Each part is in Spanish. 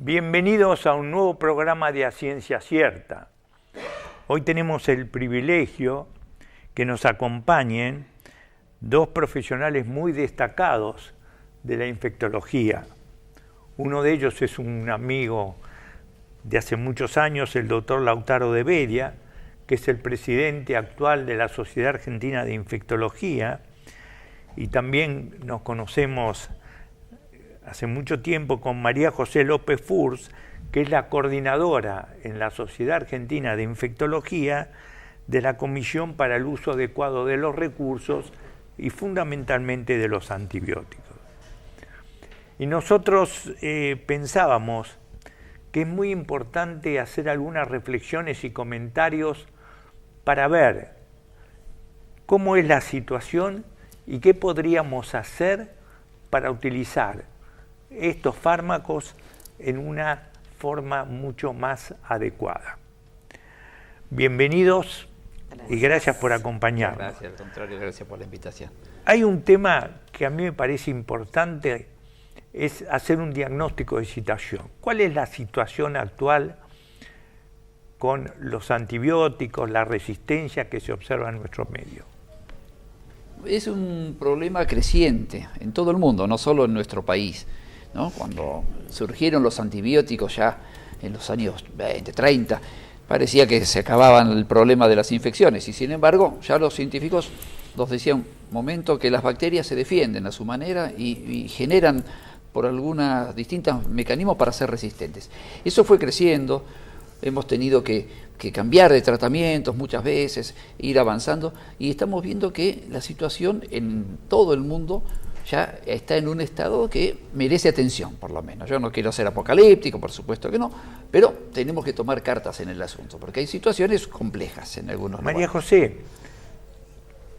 Bienvenidos a un nuevo programa de A Ciencia Cierta. Hoy tenemos el privilegio que nos acompañen dos profesionales muy destacados de la infectología. Uno de ellos es un amigo de hace muchos años, el doctor Lautaro de Bedia, que es el presidente actual de la Sociedad Argentina de Infectología, y también nos conocemos hace mucho tiempo con María José López Furs, que es la coordinadora en la Sociedad Argentina de Infectología de la Comisión para el Uso Adecuado de los Recursos y fundamentalmente de los antibióticos. Y nosotros pensábamos que es muy importante hacer algunas reflexiones y comentarios para ver cómo es la situación y qué podríamos hacer para utilizar estos fármacos en una forma mucho más adecuada. Bienvenidos y gracias por acompañarnos. Gracias, al contrario, gracias por la invitación. Hay un tema que a mí me parece importante, es hacer un diagnóstico de situación. ¿Cuál es la situación actual con los antibióticos, la resistencia que se observa en nuestro medio? Es un problema creciente en todo el mundo, no solo en nuestro país, ¿no? Cuando surgieron los antibióticos ya en los años 20, 30, parecía que se acababan el problema de las infecciones y sin embargo ya los científicos nos decían un momento que las bacterias se defienden a su manera y generan por algunos distintos mecanismos para ser resistentes. Eso fue creciendo, hemos tenido que cambiar de tratamientos muchas veces, ir avanzando y estamos viendo que la situación en todo el mundo ya está en un estado que merece atención, por lo menos. Yo no quiero ser apocalíptico, por supuesto que no, pero tenemos que tomar cartas en el asunto, porque hay situaciones complejas en algunos lugares. María José,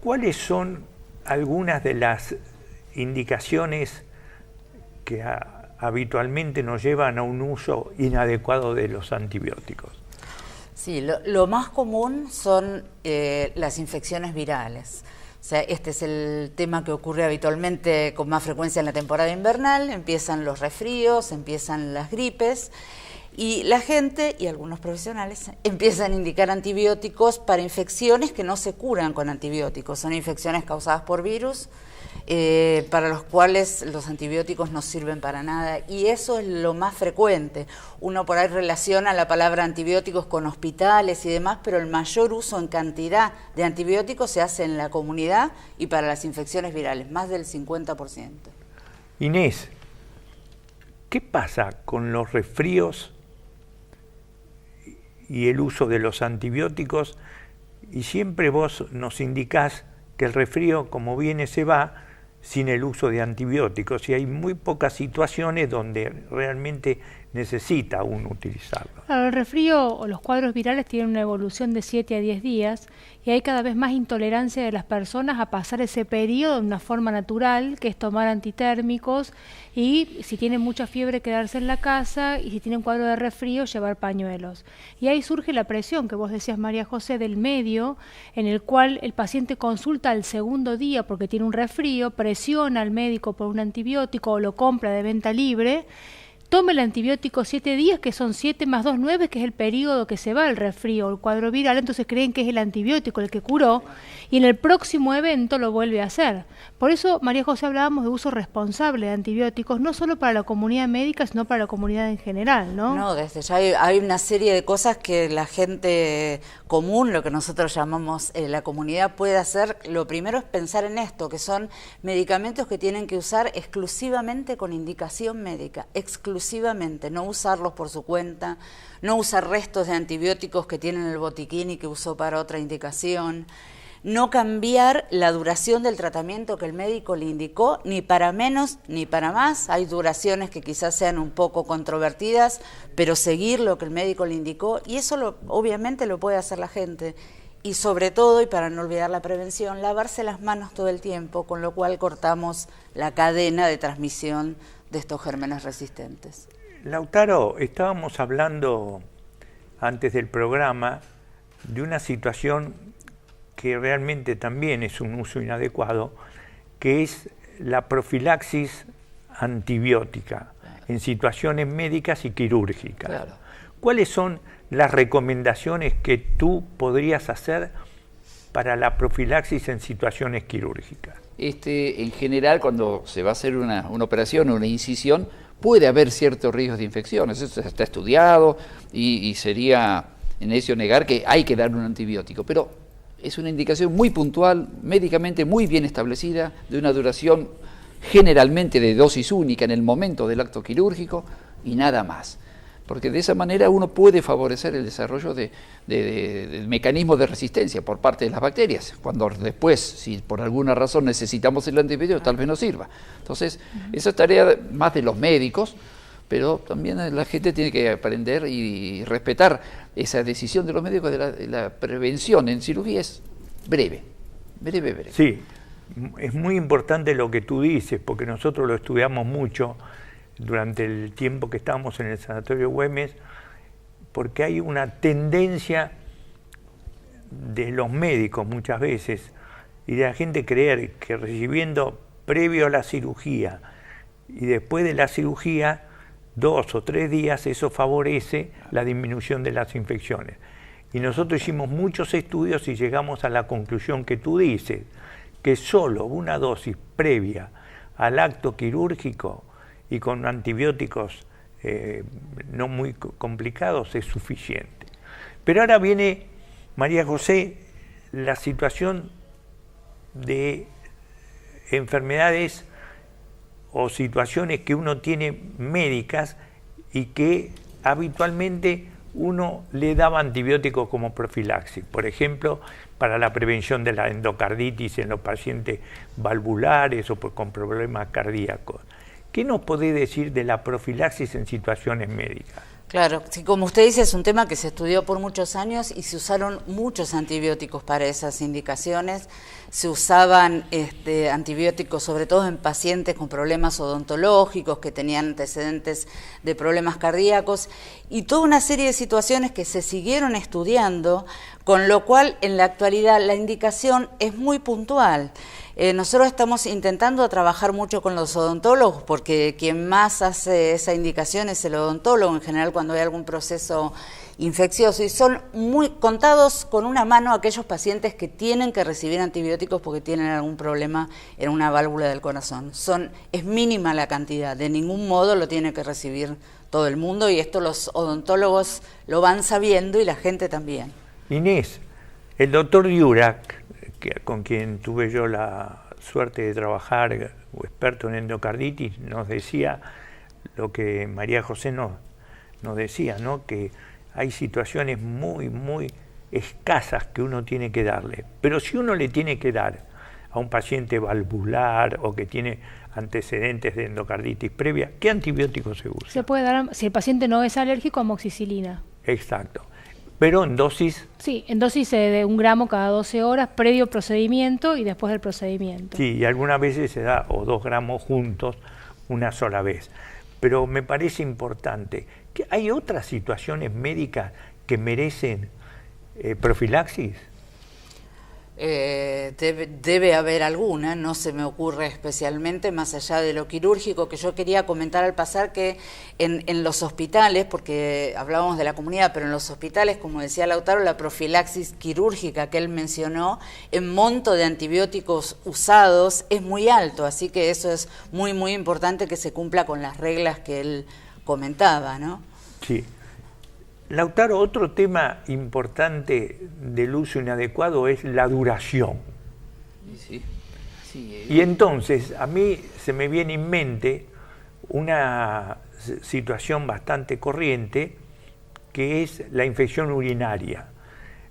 ¿cuáles son algunas de las indicaciones que habitualmente nos llevan a un uso inadecuado de los antibióticos? Sí, lo más común son las infecciones virales. O sea, este es el tema que ocurre habitualmente con más frecuencia en la temporada invernal. Empiezan los resfríos, empiezan las gripes y la gente y algunos profesionales empiezan a indicar antibióticos para infecciones que no se curan con antibióticos. Son infecciones causadas por virus para los cuales los antibióticos no sirven para nada y eso es lo más frecuente. Uno por ahí relaciona la palabra antibióticos con hospitales y demás, pero el mayor uso en cantidad de antibióticos se hace en la comunidad y para las infecciones virales, más del 50%. Inés, ¿qué pasa con los resfríos y el uso de los antibióticos? Y siempre vos nos indicás que el resfrío, como viene, se va sin el uso de antibióticos y hay muy pocas situaciones donde realmente necesita uno utilizarlo. Claro, el resfrío o los cuadros virales tienen una evolución de 7 a 10 días y hay cada vez más intolerancia de las personas a pasar ese periodo de una forma natural, que es tomar antitérmicos y si tienen mucha fiebre quedarse en la casa y si tienen cuadro de resfrío llevar pañuelos. Y ahí surge la presión que vos decías, María José, del medio, en el cual el paciente consulta al segundo día porque tiene un resfrío, presiona al médico por un antibiótico o lo compra de venta libre. Tome el antibiótico 7 días, que son 7 más 2, 9, que es el periodo que se va el resfrío o el cuadro viral, entonces creen que es el antibiótico el que curó, y en el próximo evento lo vuelve a hacer. Por eso, María José, hablábamos de uso responsable de antibióticos, no solo para la comunidad médica, sino para la comunidad en general, ¿no? No, desde ya hay una serie de cosas que la gente común, lo que nosotros llamamos la comunidad, puede hacer. Lo primero es pensar en esto, que son medicamentos que tienen que usar exclusivamente con indicación médica, exclusivamente, no usarlos por su cuenta, no usar restos de antibióticos que tienen el botiquín y que usó para otra indicación, no cambiar la duración del tratamiento que el médico le indicó, ni para menos ni para más. Hay duraciones que quizás sean un poco controvertidas, pero seguir lo que el médico le indicó, y eso obviamente lo puede hacer la gente. Y sobre todo, y para no olvidar la prevención, lavarse las manos todo el tiempo, con lo cual cortamos la cadena de transmisión de estos gérmenes resistentes. Lautaro, estábamos hablando antes del programa de una situación que realmente también es un uso inadecuado, que es la profilaxis antibiótica. en situaciones médicas y quirúrgicas. Claro. ¿Cuáles son las recomendaciones que tú podrías hacer para la profilaxis en situaciones quirúrgicas? En general, cuando se va a hacer una operación o una incisión, puede haber ciertos riesgos de infecciones. Eso está estudiado y sería necio negar que hay que dar un antibiótico. Pero es una indicación muy puntual, médicamente muy bien establecida, de una duración generalmente de dosis única en el momento del acto quirúrgico y nada más. Porque de esa manera uno puede favorecer el desarrollo de mecanismos de resistencia por parte de las bacterias, cuando después, si por alguna razón necesitamos el antibiótico, tal vez no sirva. Entonces, esa es tarea más de los médicos, pero también la gente tiene que aprender y respetar esa decisión de los médicos de la prevención en cirugía es breve. Sí, es muy importante lo que tú dices, porque nosotros lo estudiamos mucho durante el tiempo que estábamos en el Sanatorio Güemes, porque hay una tendencia de los médicos muchas veces y de la gente creer que recibiendo previo a la cirugía y después de la cirugía 2 o 3 días eso favorece la disminución de las infecciones. Y nosotros hicimos muchos estudios y llegamos a la conclusión que tú dices, que solo una dosis previa al acto quirúrgico y con antibióticos no muy complicados es suficiente. Pero ahora viene, María José, la situación de enfermedades o situaciones que uno tiene médicas y que habitualmente uno le daba antibióticos como profilaxis. Por ejemplo, para la prevención de la endocarditis en los pacientes valvulares o con problemas cardíacos. ¿Qué nos podés decir de la profilaxis en situaciones médicas? Claro, sí, como usted dice, es un tema que se estudió por muchos años y se usaron muchos antibióticos para esas indicaciones. Se usaban antibióticos sobre todo en pacientes con problemas odontológicos, que tenían antecedentes de problemas cardíacos, y toda una serie de situaciones que se siguieron estudiando, con lo cual en la actualidad la indicación es muy puntual. Nosotros estamos intentando trabajar mucho con los odontólogos, porque quien más hace esa indicación es el odontólogo, en general cuando hay algún proceso infeccioso, y son muy contados con una mano aquellos pacientes que tienen que recibir antibióticos porque tienen algún problema en una válvula del corazón. Es mínima la cantidad, de ningún modo lo tiene que recibir todo el mundo, y esto los odontólogos lo van sabiendo y la gente también. Inés, el doctor Diurac, con quien tuve yo la suerte de trabajar, experto en endocarditis, nos decía lo que María José nos decía, ¿no? Que hay situaciones muy, muy escasas que uno tiene que darle. Pero si uno le tiene que dar a un paciente valvular o que tiene antecedentes de endocarditis previa, ¿qué antibiótico se usa? Se puede dar, si el paciente no es alérgico, amoxicilina. Exacto. Pero en dosis... Sí, en dosis de 1 gramo cada 12 horas, previo procedimiento y después del procedimiento. Sí, y algunas veces se da o 2 gramos juntos una sola vez. Pero me parece importante que hay otras situaciones médicas que merecen profilaxis. Debe haber alguna, no se me ocurre especialmente, más allá de lo quirúrgico, que yo quería comentar al pasar que en los hospitales, porque hablábamos de la comunidad, pero en los hospitales, como decía Lautaro, la profilaxis quirúrgica que él mencionó, en monto de antibióticos usados es muy alto, así que eso es muy, muy importante que se cumpla con las reglas que él comentaba, ¿no? Sí. Lautaro, otro tema importante del uso inadecuado es la duración. Sí. Y entonces, a mí se me viene en mente una situación bastante corriente, que es la infección urinaria.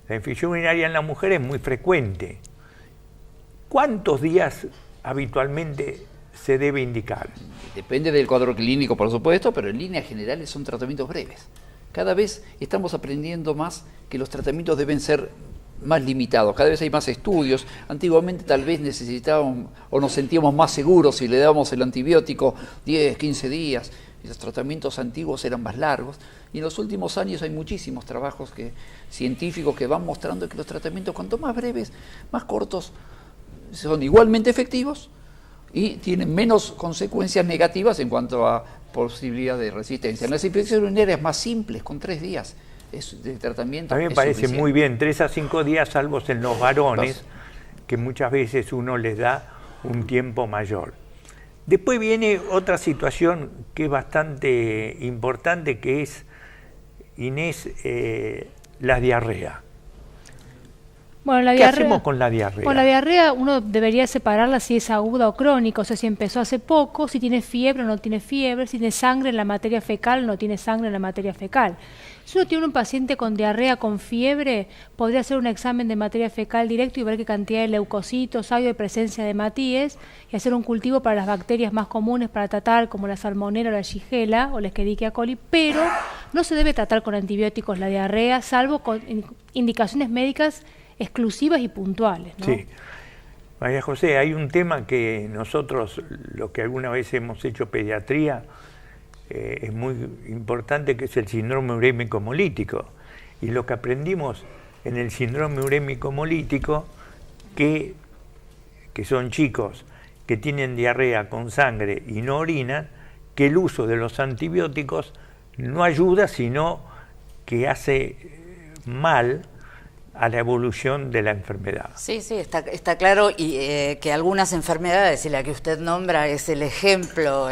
La infección urinaria en la mujer es muy frecuente. ¿Cuántos días habitualmente se debe indicar? Depende del cuadro clínico, por supuesto, pero en líneas generales son tratamientos breves. Cada vez estamos aprendiendo más que los tratamientos deben ser más limitados, cada vez hay más estudios. Antiguamente tal vez necesitábamos o nos sentíamos más seguros si le dábamos el antibiótico 10, 15 días. Y los tratamientos antiguos eran más largos. Y en los últimos años hay muchísimos trabajos científicos que van mostrando que los tratamientos, cuanto más breves, más cortos, son igualmente efectivos y tienen menos consecuencias negativas en cuanto a posibilidad de resistencia. En las infecciones urinarias más simples, con 3 días de tratamiento. A mí me parece muy bien, 3 a 5 días, salvo en los varones, que muchas veces uno les da un tiempo mayor. Después viene otra situación que es bastante importante, que es, Inés, la diarrea. Bueno, ¿Qué hacemos con la diarrea? Con la diarrea uno debería separarla si es aguda o crónica, o sea, si empezó hace poco, si tiene fiebre o no tiene fiebre, si tiene sangre en la materia fecal o no tiene sangre en la materia fecal. Si uno tiene un paciente con diarrea, con fiebre, podría hacer un examen de materia fecal directo y ver qué cantidad de leucocitos hay o de presencia de matíes y hacer un cultivo para las bacterias más comunes para tratar, como la salmonela o la shigella o la Escherichia coli, pero no se debe tratar con antibióticos la diarrea, salvo con indicaciones médicas exclusivas y puntuales, ¿no? Sí. María José, hay un tema que nosotros, los que alguna vez hemos hecho pediatría, es muy importante, que es el síndrome urémico hemolítico. Y lo que aprendimos en el síndrome urémico hemolítico, que son chicos que tienen diarrea con sangre y no orinan, que el uso de los antibióticos no ayuda, sino que hace mal a la evolución de la enfermedad. Sí, está claro, y que algunas enfermedades, y la que usted nombra es el ejemplo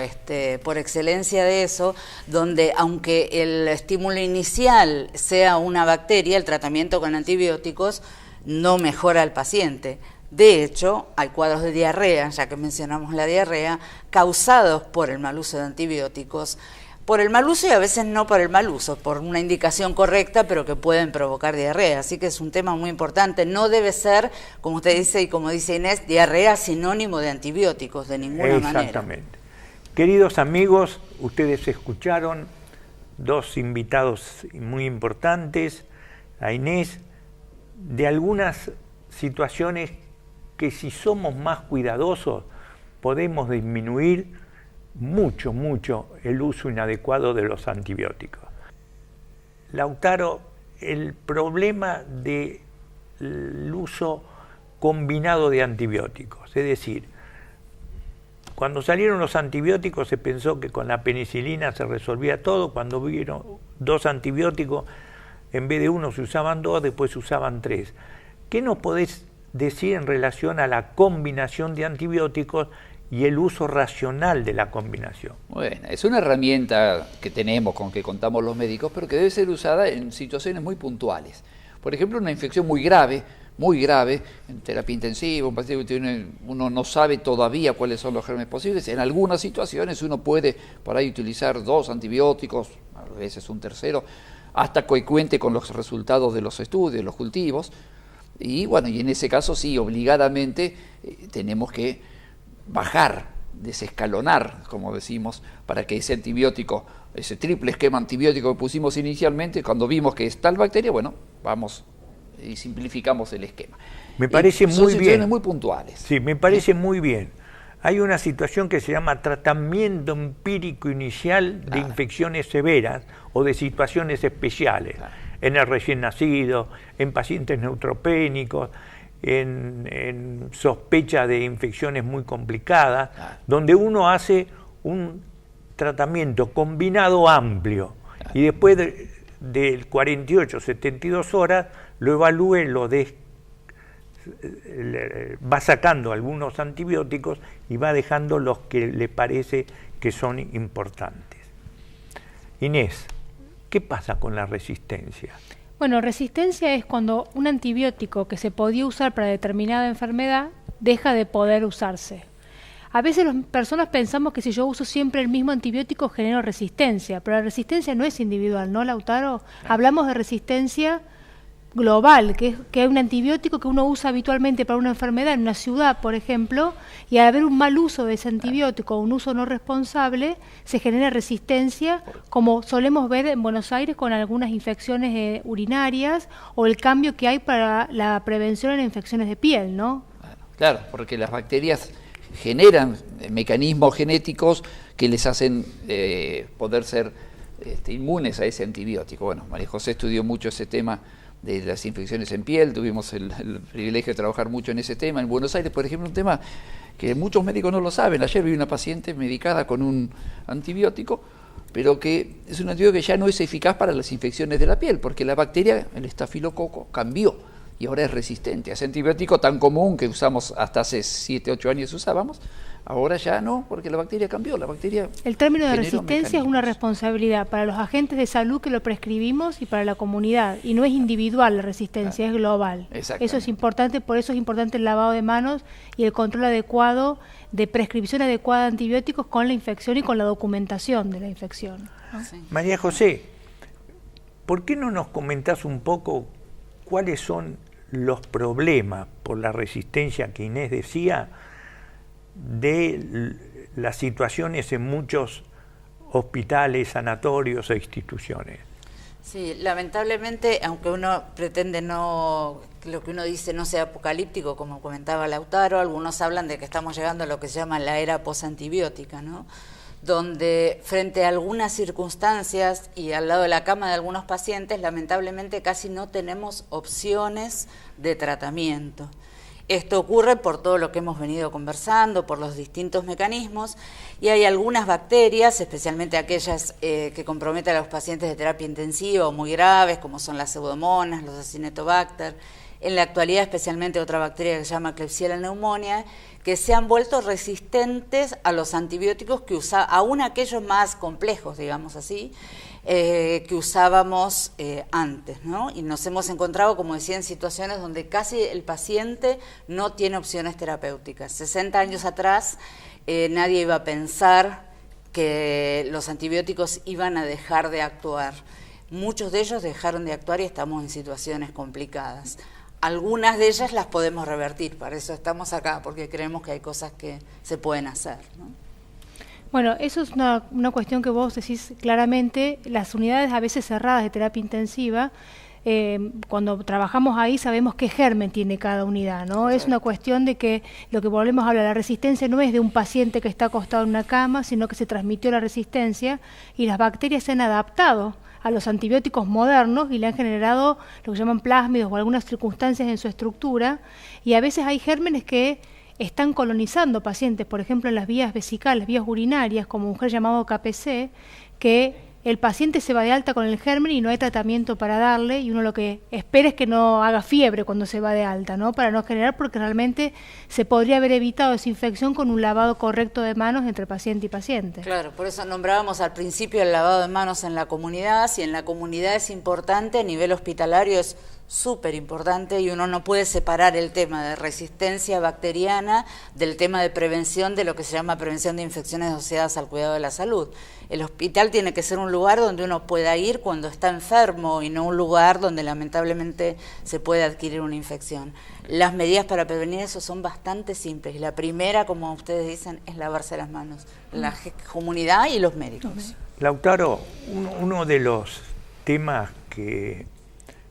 por excelencia de eso, donde aunque el estímulo inicial sea una bacteria, el tratamiento con antibióticos no mejora al paciente. De hecho, hay cuadros de diarrea, ya que mencionamos la diarrea, causados por el mal uso de antibióticos, por el mal uso y a veces no por el mal uso, por una indicación correcta, pero que pueden provocar diarrea. Así que es un tema muy importante. No debe ser, como usted dice y como dice Inés, diarrea sinónimo de antibióticos, de ninguna manera. Exactamente. Queridos amigos, ustedes escucharon 2 invitados muy importantes, a Inés, de algunas situaciones que si somos más cuidadosos podemos disminuir mucho el uso inadecuado de los antibióticos. Lautaro, el problema del uso combinado de antibióticos, es decir, cuando salieron los antibióticos se pensó que con la penicilina se resolvía todo. Cuando vieron 2 antibióticos, en vez de 1 se usaban 2, después se usaban 3. ¿Qué nos podés decir en relación a la combinación de antibióticos y el uso racional de la combinación? Bueno, es una herramienta que tenemos, con que contamos los médicos, pero que debe ser usada en situaciones muy puntuales. Por ejemplo, una infección muy grave, en terapia intensiva, un paciente que uno no sabe todavía cuáles son los gérmenes posibles. En algunas situaciones uno puede por ahí utilizar 2 antibióticos, a veces un tercero, hasta que cuente con los resultados de los estudios, los cultivos. Y bueno, y en ese caso sí, obligadamente tenemos que bajar, desescalonar, como decimos, para que ese antibiótico, ese triple esquema antibiótico que pusimos inicialmente, cuando vimos que es tal bacteria, bueno, vamos y simplificamos el esquema. Me parece muy bien. Son situaciones muy puntuales. Sí, me parece muy bien. Hay una situación que se llama tratamiento empírico inicial de infecciones severas o de situaciones especiales, en el recién nacido, en pacientes neutropénicos, en sospecha de infecciones muy complicadas, donde uno hace un tratamiento combinado amplio y después del 48, 72 horas lo evalúe, va sacando algunos antibióticos y va dejando los que le parece que son importantes. Inés, ¿qué pasa con la resistencia? Bueno, resistencia es cuando un antibiótico que se podía usar para determinada enfermedad deja de poder usarse. A veces las personas pensamos que si yo uso siempre el mismo antibiótico genero resistencia, pero la resistencia no es individual, ¿no, Lautaro? Hablamos de resistencia global, que es un antibiótico que uno usa habitualmente para una enfermedad en una ciudad, por ejemplo, y al haber un mal uso de ese antibiótico, un uso no responsable, se genera resistencia, como solemos ver en Buenos Aires con algunas infecciones urinarias o el cambio que hay para la prevención en infecciones de piel, ¿no? Claro, porque las bacterias generan mecanismos genéticos que les hacen poder ser inmunes a ese antibiótico. Bueno, María José estudió mucho ese tema de las infecciones en piel. Tuvimos el privilegio de trabajar mucho en ese tema. En Buenos Aires, por ejemplo, un tema que muchos médicos no lo saben. Ayer vi una paciente medicada con un antibiótico, pero que es un antibiótico que ya no es eficaz para las infecciones de la piel, porque la bacteria, el estafilococo, cambió y ahora es resistente. Ese antibiótico tan común que usamos hasta hace 7, 8 años usábamos, ahora ya no, porque la bacteria cambió. La bacteria El término de generó resistencia es una mecanismos. responsabilidad para los agentes de salud que lo prescribimos y para la comunidad. Y no es individual la resistencia, es global. Exactamente. Eso es importante, por eso es importante el lavado de manos y el control adecuado de prescripción adecuada de antibióticos con la infección y con la documentación de la infección, ¿no? Sí. María José, ¿por qué no nos comentás un poco cuáles son los problemas por la resistencia que Inés decía de las situaciones en muchos hospitales, sanatorios e instituciones? Sí, lamentablemente, aunque uno pretende lo que uno dice no sea apocalíptico, como comentaba Lautaro, algunos hablan de que estamos llegando a lo que se llama la era posantibiótica, ¿no? Donde frente a algunas circunstancias y al lado de la cama de algunos pacientes, lamentablemente casi no tenemos opciones de tratamiento. Esto ocurre por todo lo que hemos venido conversando, por los distintos mecanismos, y hay algunas bacterias, especialmente aquellas que comprometen a los pacientes de terapia intensiva o muy graves, como son las pseudomonas, los acinetobacter, en la actualidad especialmente otra bacteria que se llama Klebsiella pneumoniae, que se han vuelto resistentes a los antibióticos que aún aquellos más complejos, digamos así, que usábamos antes, ¿no? Y nos hemos encontrado, como decía, en situaciones donde casi el paciente no tiene opciones terapéuticas. 60 años atrás nadie iba a pensar que los antibióticos iban a dejar de actuar. Muchos de ellos dejaron de actuar y estamos en situaciones complicadas. Algunas de ellas las podemos revertir, para eso estamos acá, porque creemos que hay cosas que se pueden hacer, ¿no? Bueno, eso es una cuestión que vos decís claramente. Las unidades a veces cerradas de terapia intensiva, cuando trabajamos ahí sabemos qué germen tiene cada unidad, ¿no? Es una cuestión de que lo que volvemos a hablar, la resistencia no es de un paciente que está acostado en una cama, sino que se transmitió la resistencia y las bacterias se han adaptado a los antibióticos modernos y le han generado lo que llaman plásmidos o algunas circunstancias en su estructura, y a veces hay gérmenes que están colonizando pacientes, por ejemplo en las vías vesicales, vías urinarias, como un germen llamado KPC, que el paciente se va de alta con el germen y no hay tratamiento para darle, y uno lo que espera es que no haga fiebre cuando se va de alta, ¿no? Para no generar, porque realmente se podría haber evitado esa infección con un lavado correcto de manos entre paciente y paciente. Claro, por eso nombrábamos al principio el lavado de manos en la comunidad. Si en la comunidad es importante, a nivel hospitalario es súper importante, y uno no puede separar el tema de resistencia bacteriana del tema de prevención, de lo que se llama prevención de infecciones asociadas al cuidado de la salud. El hospital tiene que ser un lugar donde uno pueda ir cuando está enfermo y no un lugar donde lamentablemente se puede adquirir una infección. Las medidas para prevenir eso son bastante simples. La primera, como ustedes dicen, es lavarse las manos, la comunidad y los médicos. Lautaro, uno de los temas que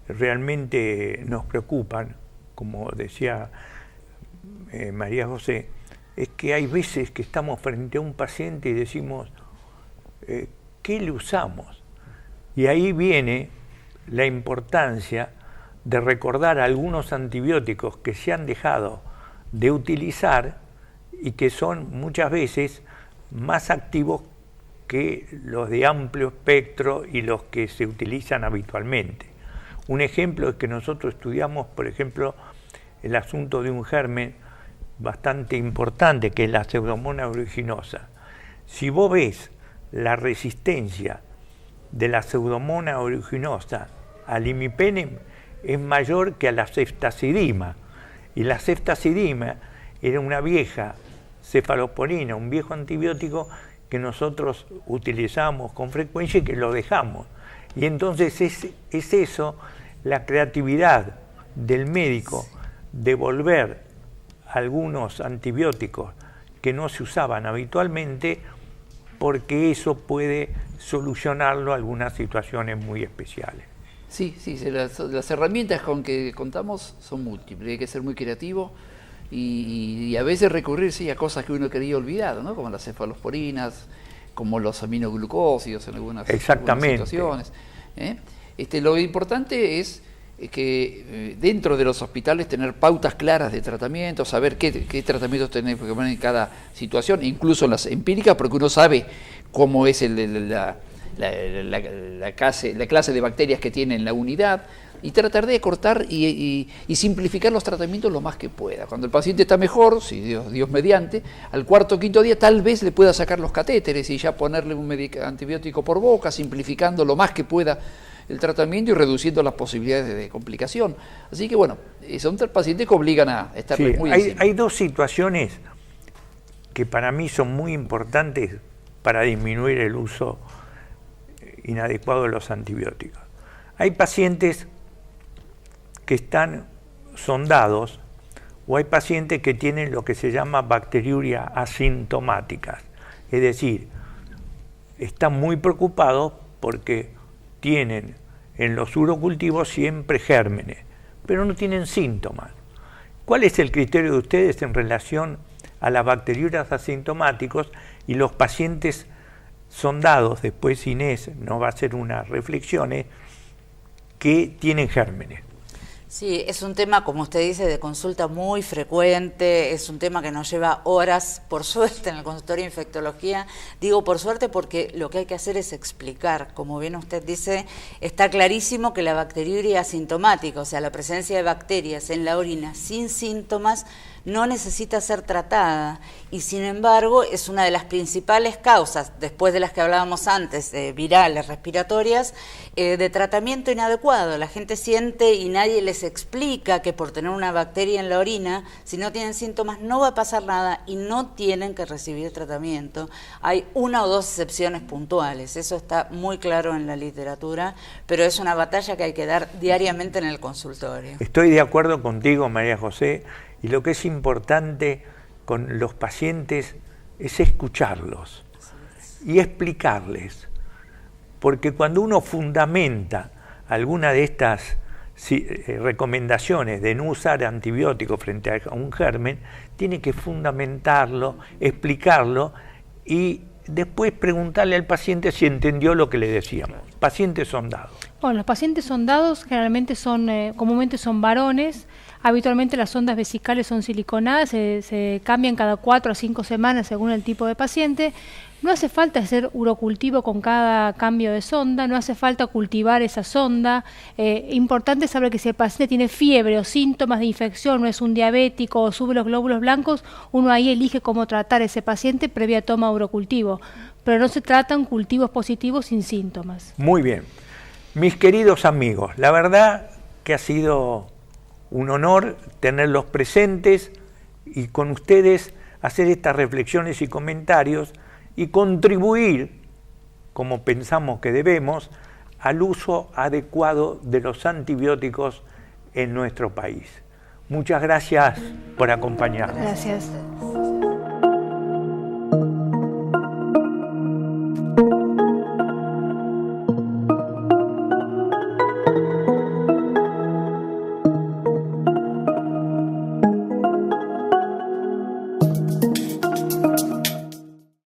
realmente nos preocupan, como decía María José, es que hay veces que estamos frente a un paciente y decimos, ¿qué le usamos? Y ahí viene la importancia de recordar algunos antibióticos que se han dejado de utilizar y que son muchas veces más activos que los de amplio espectro y los que se utilizan habitualmente. Un ejemplo es que nosotros estudiamos, por ejemplo, el asunto de un germen bastante importante, que es la Pseudomonas aeruginosa. Si vos ves la resistencia de la Pseudomonas aeruginosa al imipenem, es mayor que a la ceftazidima. Y la ceftazidima era una vieja cefalosporina, un viejo antibiótico que nosotros utilizamos con frecuencia y que lo dejamos. Y entonces es eso, la creatividad del médico de volver algunos antibióticos que no se usaban habitualmente, porque eso puede solucionarlo algunas situaciones muy especiales. Sí, las herramientas con que contamos son múltiples, hay que ser muy creativo y a veces recurrir a cosas que uno quería olvidar, ¿no? Como las cefalosporinas, como los aminoglucósidos en algunas situaciones. Lo importante es que dentro de los hospitales tener pautas claras de tratamiento, saber qué tratamientos tenemos que poner en cada situación, incluso en las empíricas, porque uno sabe cómo es la clase de bacterias que tiene en la unidad, y tratar de acortar y simplificar los tratamientos lo más que pueda. Cuando el paciente está mejor, si Dios mediante, al cuarto o quinto día tal vez le pueda sacar los catéteres y ya ponerle un antibiótico por boca, simplificando lo más que pueda el tratamiento y reduciendo las posibilidades de complicación. Así que bueno, son pacientes que obligan a estar muy encima. Hay dos situaciones que para mí son muy importantes para disminuir el uso inadecuado de los antibióticos. Hay pacientes que están sondados o hay pacientes que tienen lo que se llama bacteriuria asintomáticas, es decir, están muy preocupados porque tienen en los urocultivos siempre gérmenes, pero no tienen síntomas. ¿Cuál es el criterio de ustedes en relación a las bacteriurias asintomáticos y los pacientes sondados? Después Inés nos va a hacer unas reflexiones que tienen gérmenes. Sí, es un tema, como usted dice, de consulta muy frecuente, es un tema que nos lleva horas, por suerte, en el consultorio de infectología. Digo por suerte porque lo que hay que hacer es explicar. Como bien usted dice, está clarísimo que la bacteriuria asintomática, o sea, la presencia de bacterias en la orina sin síntomas, no necesita ser tratada y sin embargo es una de las principales causas, después de las que hablábamos antes, virales, respiratorias, de tratamiento inadecuado. La gente siente y nadie les explica que por tener una bacteria en la orina, si no tienen síntomas no va a pasar nada y no tienen que recibir tratamiento. Hay una o dos excepciones puntuales, eso está muy claro en la literatura, pero es una batalla que hay que dar diariamente en el consultorio. Estoy de acuerdo contigo, María José. Y lo que es importante con los pacientes es escucharlos y explicarles, porque cuando uno fundamenta alguna de estas recomendaciones de no usar antibióticos frente a un germen, tiene que fundamentarlo, explicarlo y después preguntarle al paciente si entendió lo que le decíamos. Pacientes sondados. Bueno, los pacientes sondados generalmente comúnmente son varones. Habitualmente las sondas vesicales son siliconadas, se cambian cada 4 a 5 semanas según el tipo de paciente. No hace falta hacer urocultivo con cada cambio de sonda, no hace falta cultivar esa sonda. Importante saber que si el paciente tiene fiebre o síntomas de infección, no es un diabético o sube los glóbulos blancos, uno ahí elige cómo tratar a ese paciente previa toma de urocultivo. Pero no se tratan cultivos positivos sin síntomas. Muy bien. Mis queridos amigos, la verdad que ha sido un honor tenerlos presentes y con ustedes hacer estas reflexiones y comentarios y contribuir, como pensamos que debemos, al uso adecuado de los antibióticos en nuestro país. Muchas gracias por acompañarnos. Gracias.